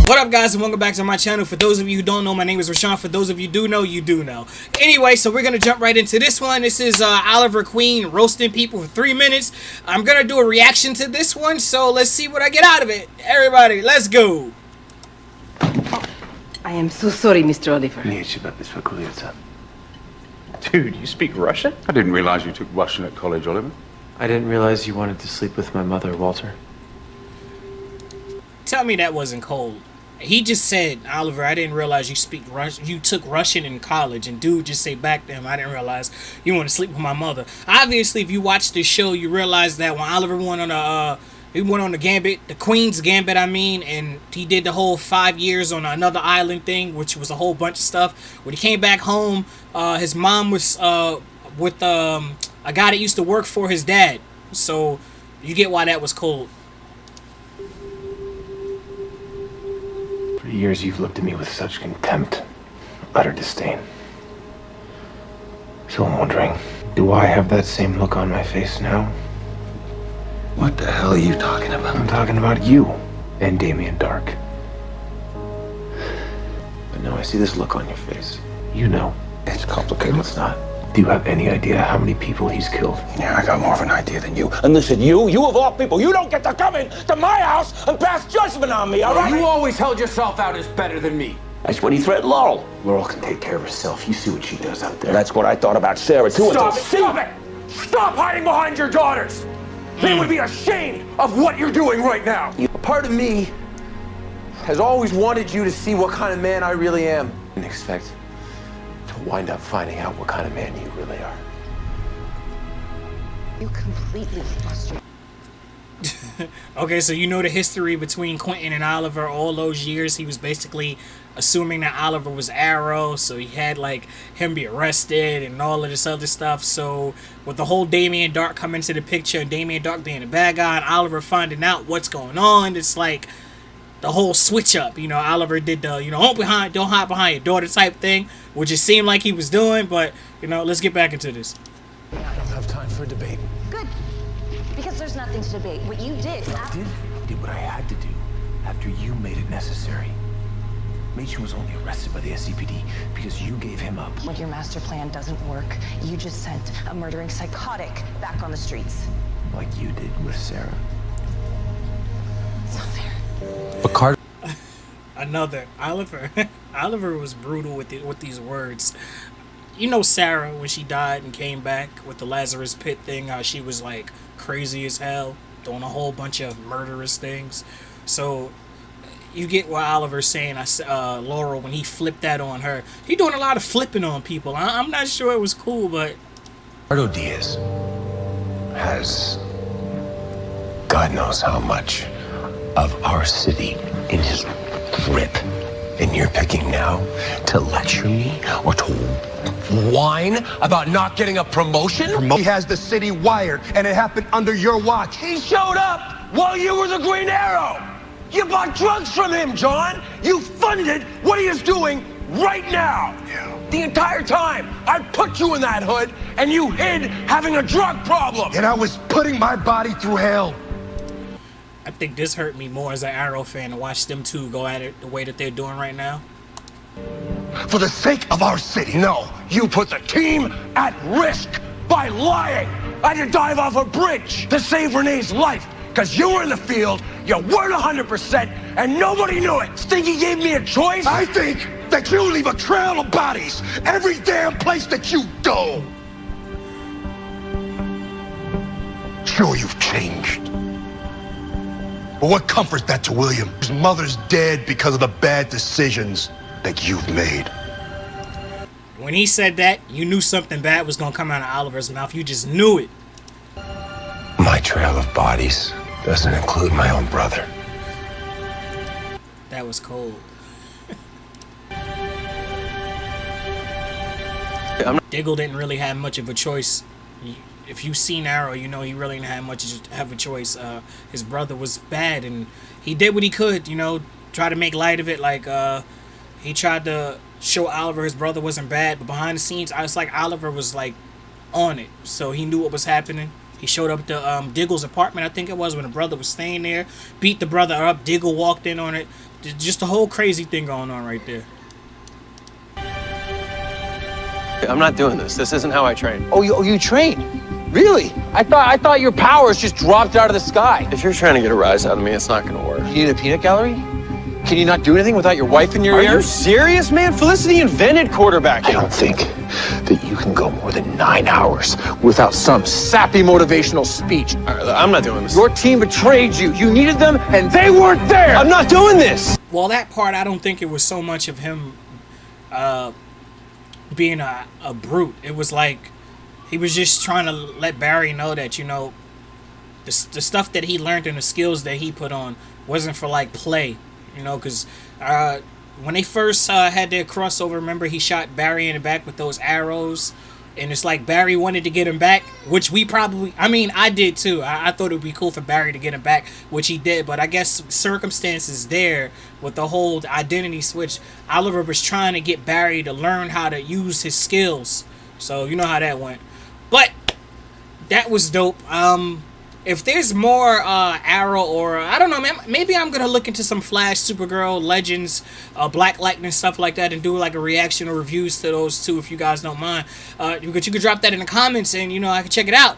What up, guys, and welcome back to my channel. For those of you who don't know, my name is Rahshan'd. For those of you who do know, you do know. Anyway, so we're gonna jump right into this one. This is Oliver Queen roasting people for 3 minutes. I'm gonna do a reaction to this one, so let's see what I get out of it. Everybody, let's go. I am so sorry, Mr. Oliver. Dude, you speak Russian? I didn't realize you took Russian at college, Oliver. I didn't realize you wanted to sleep with my mother, Walter. Tell me that wasn't cold. He just said, Oliver, I didn't realize you speak Russian. You took Russian in college, and dude just say back to him, I didn't realize you want to sleep with my mother. Obviously, if you watch this show, you realize that when Oliver went on the gambit, the Queen's gambit, I mean, and he did the whole 5 years on another island thing, which was a whole bunch of stuff. When he came back home, his mom was with a guy that used to work for his dad. So you get why that was cold. For years you've looked at me with such contempt, utter disdain. So I'm wondering, do I have that same look on my face now? What the hell are you talking about? I'm talking about you and Damien Dark. But now I see this look on your face. You know. It's complicated. No, it's not. Do you have any idea how many people he's killed? Yeah, I got more of an idea than you. And listen, you of all people, you don't get to come in to my house and pass judgment on me, all right? You always held yourself out as better than me. That's when he threatened Laurel. Laurel can take care of herself. You see what she does out there. That's what I thought about Sarah, too. Stop it! Stop it! Stop hiding behind your daughters! They would be ashamed of what you're doing right now. A part of me has always wanted you to see what kind of man I really am. And expect to wind up finding out what kind of man you really are. You completely lost your... Okay, so you know the history between Quentin and Oliver. All those years, he was basically assuming that Oliver was Arrow, so he had like him be arrested and all of this other stuff. So with the whole Damien Dark coming into the picture and Damien Dark being the bad guy and Oliver finding out what's going on, it's like the whole switch up. You know, Oliver did the, you know, don't hide behind your daughter type thing, which it seemed like he was doing. But you know, let's get back into this. I don't have time for a debate. Good. Because there's nothing to debate. What you did... I did what I had to do after you made it necessary. Machen was only arrested by the SCPD because you gave him up. When your master plan doesn't work, you just sent a murdering psychotic back on the streets. Like you did with Sarah. It's not fair. But Carter... Another. Oliver. Oliver was brutal with these words. You know Sarah, when she died and came back with the Lazarus Pit thing, how she was like crazy as hell, doing a whole bunch of murderous things. So you get what Oliver's saying. Laurel, when he flipped that on her, he doing a lot of flipping on people. I'm not sure it was cool, but Ricardo Diaz has God knows how much of our city in his grip. And you're picking now to lecture me or to whine about not getting a promotion? He has the city wired, and it happened under your watch. He showed up while you were the Green Arrow. You bought drugs from him, John. You funded what he is doing right now. Yeah. The entire time, I put you in that hood, and you hid having a drug problem. And I was putting my body through hell. I think this hurt me more as an Arrow fan to watch them two go at it the way that they're doing right now. For the sake of our city. No, you put the team at risk by lying. I had to dive off a bridge to save Renee's life because you were in the field, you weren't 100%, and nobody knew it. Think he gave me a choice? I think that you leave a trail of bodies every damn place that you go. Sure, you've changed. But what comforts that to William? His mother's dead because of the bad decisions that you've made. When he said that, you knew something bad was going to come out of Oliver's mouth. You just knew it. My trail of bodies doesn't include my own brother. That was cold. Diggle didn't really have much of a choice. If you've seen Arrow, you know he really didn't have much of a choice. His brother was bad, and he did what he could, you know, try to make light of it. Like, he tried to show Oliver his brother wasn't bad, but behind the scenes, it's like Oliver was, like, on it. So he knew what was happening. He showed up to Diggle's apartment, I think it was, when the brother was staying there, beat the brother up. Diggle walked in on it, just a whole crazy thing going on right there. I'm not doing this. This isn't how I train. Oh, you train? Really? I thought your powers just dropped out of the sky. If you're trying to get a rise out of me, it's not gonna work. You need a peanut gallery? Can you not do anything without your wife in your ear? Are you serious, man? Felicity invented quarterback. I don't think that you can go more than 9 hours without some sappy motivational speech. All right, I'm not doing this. Your team betrayed you. You needed them, and they weren't there. I'm not doing this. Well, that part, I don't think it was so much of him being a brute. It was like he was just trying to let Barry know that, you know, the stuff that he learned and the skills that he put on wasn't for, like, play, you know, because when they first had their crossover, remember, he shot Barry in the back with those arrows, and it's like Barry wanted to get him back, which we probably, I mean, I did too. I thought it would be cool for Barry to get him back, which he did, but I guess circumstances there with the whole identity switch, Oliver was trying to get Barry to learn how to use his skills. So you know how that went. But that was dope. If there's more Arrow, or I don't know, man, maybe I'm gonna look into some Flash, Supergirl, Legends, Black Lightning, stuff like that, and do like a reaction or reviews to those two, if you guys don't mind. You could drop that in the comments, and you know I can check it out.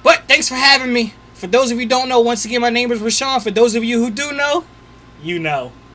But thanks for having me. For those of you who don't know, once again, my name is Rahshan'd. For those of you who do know, you know.